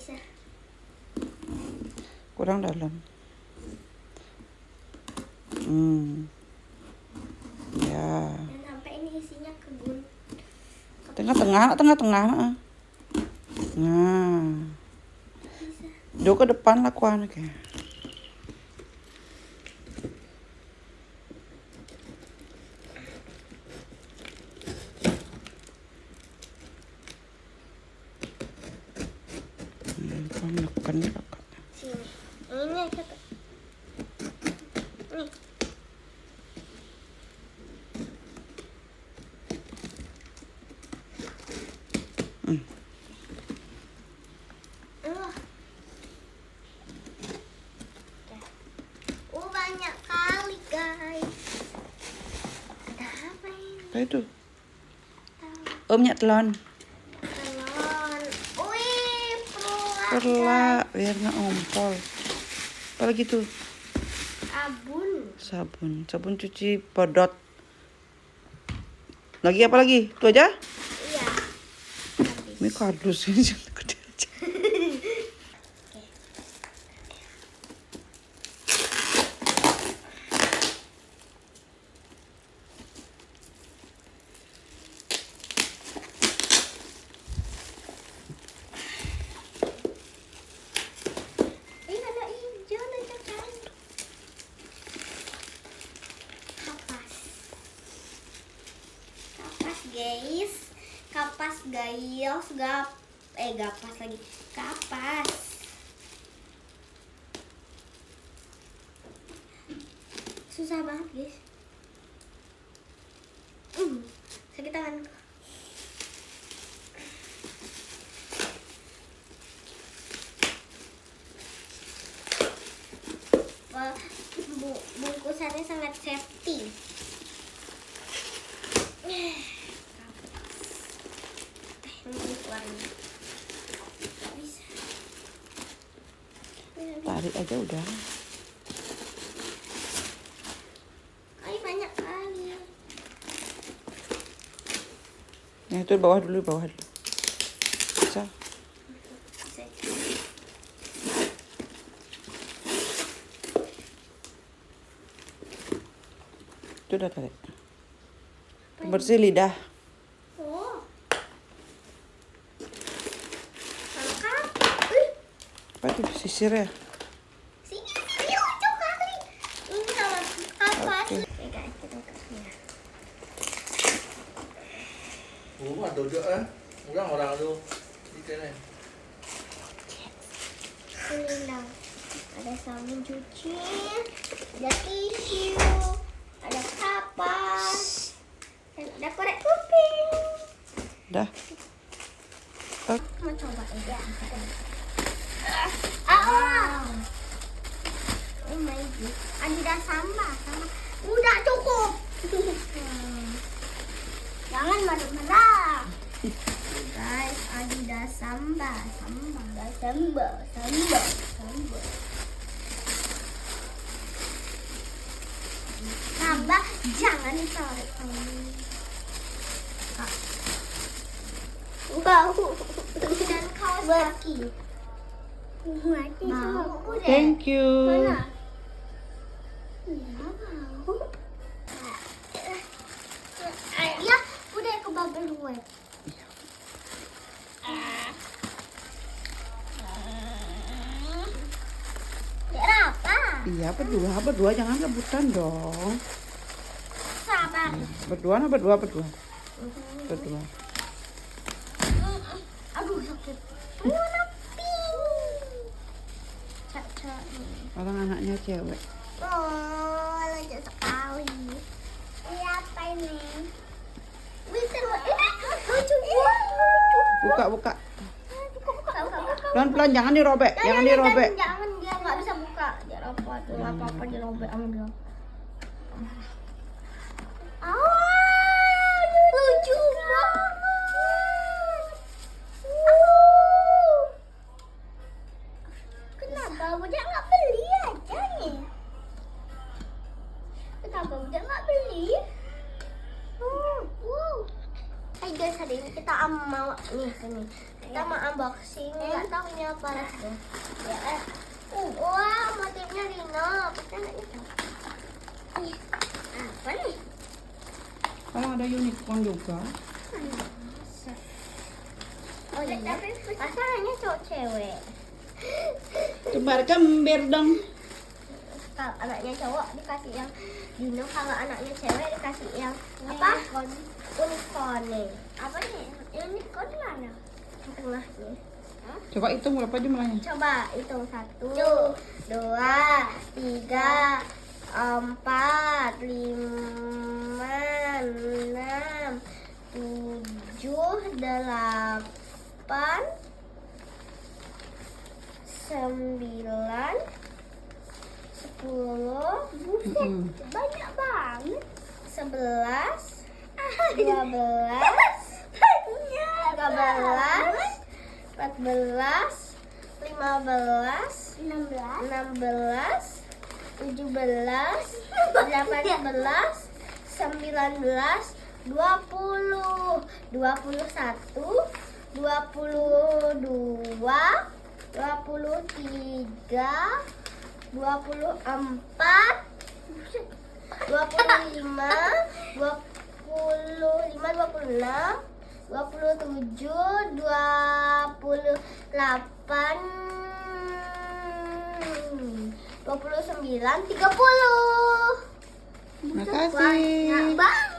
bisa. Kurang dalam. Ya. Dan sampai ini isinya kebun. Tengah-tengah. Nah. Bisa. Jauh ke depan lah kuan kayak. Menekan kakak. Sini. Ini satu. Nih. Banyak kali guys. Ada apa ini? Apa itu? Minyak telon. Telon. Wih, Perla biar nggak ngompol. Apa lagi tuh? Sabun cuci podot. Lagi apa lagi? Itu aja? Iya. Ini kardus ini gede aja. Ini ada hijau dan coklat. Kapas guys. Gapas lagi. Kapas. Susah banget guys. Sakit tangan. Bungkusannya sangat safety. Bisa. Tarik aja udah. Banyak kali. Yang itu bawah dulu. Bisa. Itu udah tarik. Bersih lidah. Oh. Apa itu sisir ya? Sini lucu kali. Ini sama kapas. Oke. Oke guys, kita kasih. Ada juga orang tu ikan ni. Ini dong. Ada sabun cuci, ada tisu, ada kapas, dan ada korek kuping. Dah. Mau coba aja. Oh my god. Adidas sambal sama. Udah cukup. Jangan marah-marah. Guys, Adidas sambal. Tambah jangan ditarik. Wow. Dan kaos kaki. Mau deh. Thank you. Mana? Mau. Ya, udah ke bubble wrap. Ya apa? Iya, berdua jangan rebutan dong. Sabar. Berdua. Aduh sakit. Warna pink. Caca. Orang anaknya cewek. Oh, lucu sekali. Ini apa ini? Wih, seru. Lucu banget. Buka. Buka. Pelan-pelan jangan dirobek. Jangan dia nggak bisa buka. Dia apa dirobek sama dia. Lucu banget. Kenapa Bujang nggak beli aja nih? Kenapa Bujang nggak beli? Wow. Hai guys, hari ini kita mau Nih, sini. Kita mau unboxing. Nggak tahu ini apa. Let's go. Ya, wah, motifnya Rino. Kita nggak tahu. Ih, apa nih? Parang ada unicorn juga. Oh iya, pasangannya cowok cewek. Tebar gembir dong. Kalau anaknya cowok dikasih yang dino, kalau anaknya cewek dikasih yang apa? Unicorn nih. Apa nih? Unicorn mana? Yang tengahnya. Coba hitung berapa jumlahnya. Coba hitung 1, 2, 3, 4, 5, 6, 7, 8, 9, 10. Buset, banyak banget. 11, 12, 13, 14, 15, 16, 17, 18, 19, 20, 21, 22, 23, 24, 25, 27, 28, 29, 30. Makasih. Banyak banget.